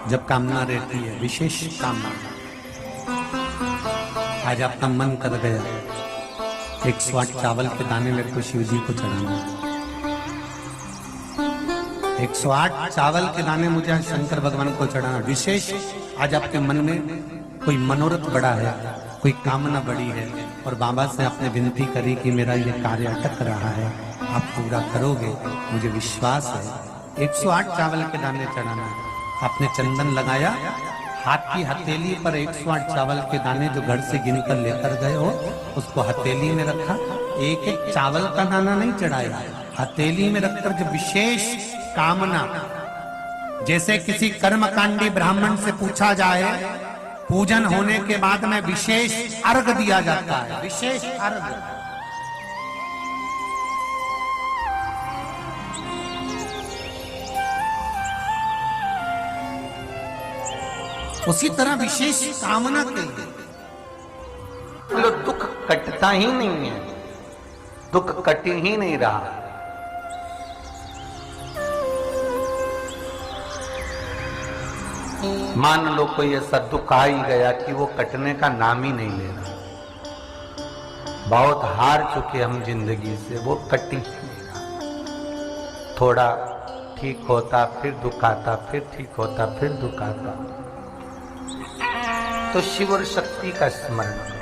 जब कामना रहती है, विशेष कामना। आज आपका मन कर गया 108 चावल के दाने मेरे को शिव जी को चढ़ाना है। 108 चावल के दाने मुझे आज शंकर भगवान को चढ़ाना। विशेष आज आपके मन में कोई मनोरथ बड़ा है, कोई कामना बड़ी है और बाबा से आपने विनती करी कि मेरा ये कार्य अटक रहा है, आप पूरा करोगे, मुझे विश्वास है। 108 चावल के दाने चढ़ाना है। आपने चंदन लगाया, हाथ की हथेली पर 108 चावल के दाने जो घर से गिनकर लेकर गए हो उसको हथेली में रखा। एक एक चावल का दाना नहीं चढ़ाया, हथेली में रखकर जो विशेष कामना, जैसे किसी कर्मकांडी ब्राह्मण से पूछा जाए पूजन होने के बाद में विशेष अर्घ दिया जाता है, विशेष अर्घ। उसी तरह विशेष कामना के लिए दुख कटता ही नहीं है, दुख कट ही नहीं रहा। मान लो कोई ऐसा दुख आ ही गया कि वो कटने का नाम ही नहीं ले रहा, बहुत हार चुके हम जिंदगी से, वो कट ही नहीं रहा। थोड़ा ठीक होता फिर दुख आता, फिर ठीक होता फिर दुख आता। तो शिव और शक्ति का स्मरण करो।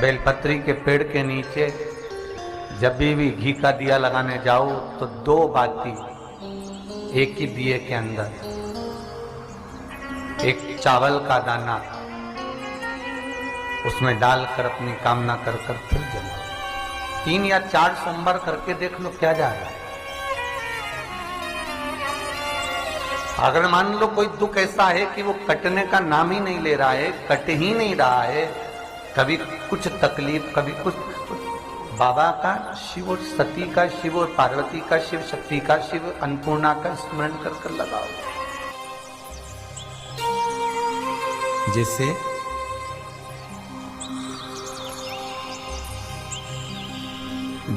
बेलपत्री के पेड़ के नीचे जब भी घी का दिया लगाने जाओ तो 2 बाती एक ही दिए के अंदर, एक चावल का दाना उसमें डालकर अपनी कामना कर फिर जलाओ। 3 या 4 सोमवार करके देख लो क्या जा रहा है। अगर मान लो कोई दुख ऐसा है कि वो कटने का नाम ही नहीं ले रहा है, कट ही नहीं रहा है, कभी कुछ तकलीफ कभी कुछ, बाबा का, शिव और सती का, शिव और पार्वती का, शिव शक्ति का, शिव अन्नपूर्णा का स्मरण कर कर लगाओ। जैसे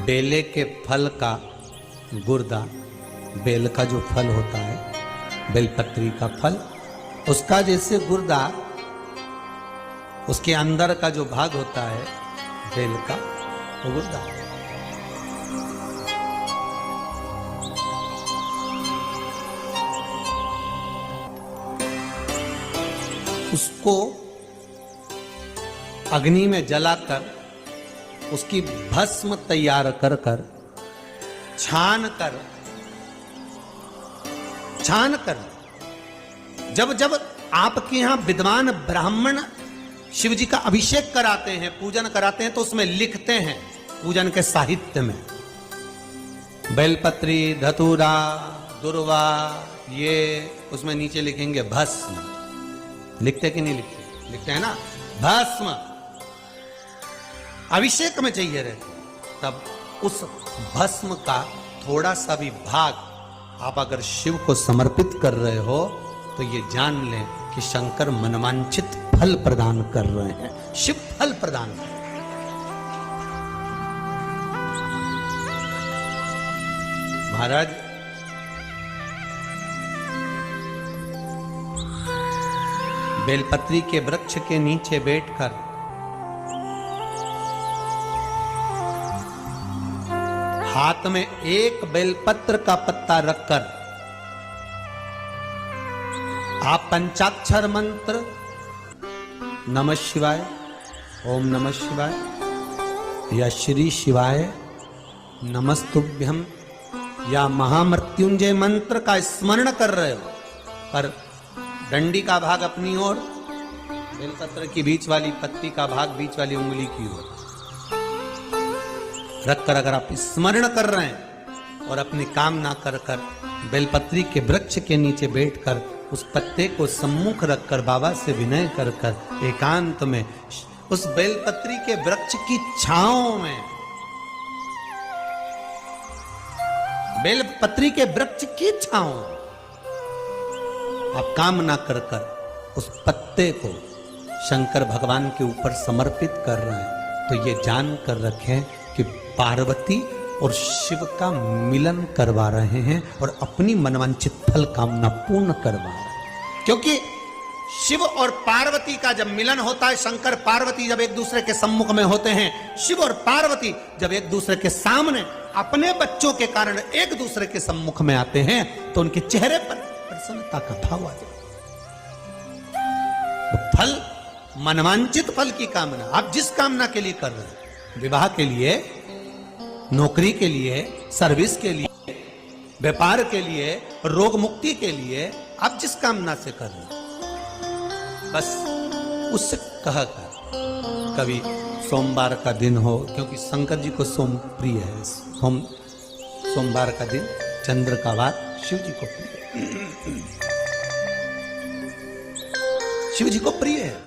बेले के फल का गुर्दा, बेल का जो फल होता है, बेलपत्री का फल, उसका जैसे गुर्दा, उसके अंदर का जो भाग होता है बेल का, वो गुर्दा। उसको अग्नि में जलाकर उसकी भस्म तैयार कर कर छान कर जब जब आपके यहां विद्वान ब्राह्मण शिव जी का अभिषेक कराते हैं, पूजन कराते हैं, तो उसमें लिखते हैं पूजन के साहित्य में बेलपत्री, धतूरा, दुर्वा, ये उसमें नीचे लिखेंगे भस्म। लिखते कि नहीं लिखते? लिखते हैं ना, भस्म अभिषेक में चाहिए रहते। तब उस भस्म का थोड़ा सा भी भाग आप अगर शिव को समर्पित कर रहे हो तो ये जान लें कि शंकर मनवांछित फल प्रदान कर रहे हैं, शिव फल प्रदान कर रहे हैं। महाराज, बेलपत्री के वृक्ष के नीचे बैठकर हाथ में एक बेलपत्र का पत्ता रखकर आप पंचाक्षर मंत्र नमः शिवाय, ओम नमः शिवाय या श्री शिवाय नमस्तुभ्यम या महामृत्युंजय मंत्र का स्मरण कर रहे हो, पर डंडी का भाग अपनी ओर, बेलपत्र की बीच वाली पत्ती का भाग बीच वाली उंगली की ओर रखकर अगर आप स्मरण कर रहे हैं और अपनी कामना कर कर बेलपत्री के वृक्ष के नीचे बैठकर उस पत्ते को सम्मुख रखकर बाबा से विनय कर कर एकांत में उस बेलपत्री के वृक्ष की छांव में, बेलपत्री के वृक्ष की छांव आप कामना कर कर उस पत्ते को शंकर भगवान के ऊपर समर्पित कर रहे हैं, तो ये जान कर रखें कि पार्वती और शिव का मिलन करवा रहे हैं और अपनी मनवांछित फल कामना पूर्ण करवा रहे हैं। क्योंकि शिव और पार्वती का जब मिलन होता है, शंकर पार्वती जब एक दूसरे के सम्मुख में होते हैं, शिव और पार्वती जब एक दूसरे के सामने अपने बच्चों के कारण एक दूसरे के सम्मुख में आते हैं, तो उनके चेहरे पर प्रसन्नता का भाव आ जाता है। फल, मनवांचित फल की कामना, आप जिस कामना के लिए कर रहे हैं, विवाह के लिए, नौकरी के लिए, सर्विस के लिए, व्यापार के लिए, रोग मुक्ति के लिए, आप जिस कामना से कर रहे हैं, बस उससे कहा कर। कभी सोमवार का दिन हो, क्योंकि शंकर जी को सोम प्रिय है, सोमवार का दिन, चंद्र का वार शिव जी को प्रिय है, शिव जी को प्रिय है।